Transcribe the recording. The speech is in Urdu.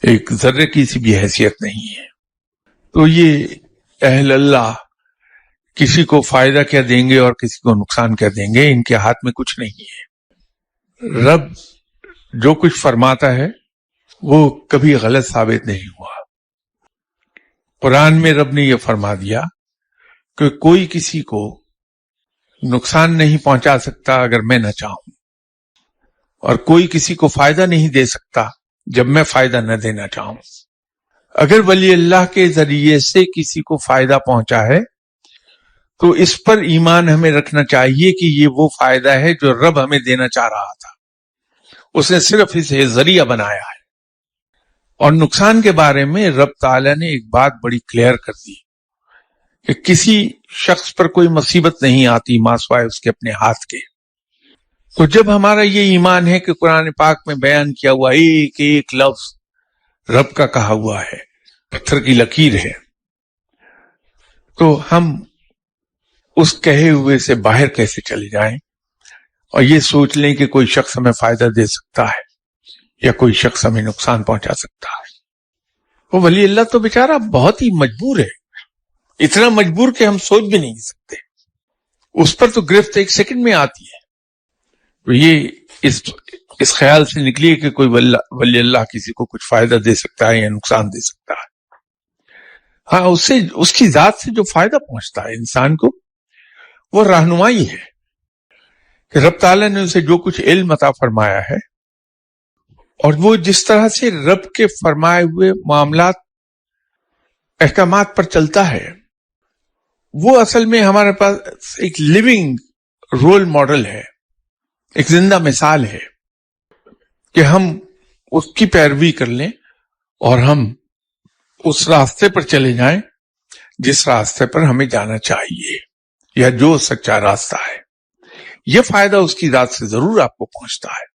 ایک ذرے کی سی بھی حیثیت نہیں ہے. تو یہ اہل اللہ کسی کو فائدہ کیا دیں گے اور کسی کو نقصان کیا دیں گے، ان کے ہاتھ میں کچھ نہیں ہے. رب جو کچھ فرماتا ہے وہ کبھی غلط ثابت نہیں ہوا. قرآن میں رب نے یہ فرما دیا کہ کوئی کسی کو نقصان نہیں پہنچا سکتا اگر میں نہ چاہوں، اور کوئی کسی کو فائدہ نہیں دے سکتا جب میں فائدہ نہ دینا چاہوں. اگر ولی اللہ کے ذریعے سے کسی کو فائدہ پہنچا ہے تو اس پر ایمان ہمیں رکھنا چاہیے کہ یہ وہ فائدہ ہے جو رب ہمیں دینا چاہ رہا تھا، اس نے صرف اسے ذریعہ بنایا ہے. اور نقصان کے بارے میں رب تعالیٰ نے ایک بات بڑی کلیئر کر دی کہ کسی شخص پر کوئی مصیبت نہیں آتی ما سوائے اس کے اپنے ہاتھ کے. تو جب ہمارا یہ ایمان ہے کہ قرآن پاک میں بیان کیا ہوا ایک ایک لفظ رب کا کہا ہوا ہے، پتھر کی لکیر ہے، تو ہم اس کہے ہوئے سے باہر کیسے چلے جائیں اور یہ سوچ لیں کہ کوئی شخص ہمیں فائدہ دے سکتا ہے یا کوئی شخص ہمیں نقصان پہنچا سکتا ہے. وہ ولی اللہ تو بیچارہ بہت ہی مجبور ہے، اتنا مجبور کہ ہم سوچ بھی نہیں سکتے. اس پر تو گرفت ایک سیکنڈ میں آتی ہے. تو یہ اس خیال سے نکلیے کہ کوئی ولی اللہ کسی کو کچھ فائدہ دے سکتا ہے یا نقصان دے سکتا ہے. ہاں، اس کی ذات سے جو فائدہ پہنچتا ہے انسان کو وہ رہنمائی ہے کہ رب تعالیٰ نے اسے جو کچھ علم عطا فرمایا ہے اور وہ جس طرح سے رب کے فرمائے ہوئے معاملات احکامات پر چلتا ہے، وہ اصل میں ہمارے پاس ایک لیونگ رول ماڈل ہے، ایک زندہ مثال ہے کہ ہم اس کی پیروی کر لیں اور ہم اس راستے پر چلے جائیں جس راستے پر ہمیں جانا چاہیے یا جو سچا راستہ ہے. یہ فائدہ اس کی ذات سے ضرور آپ کو پہنچتا ہے.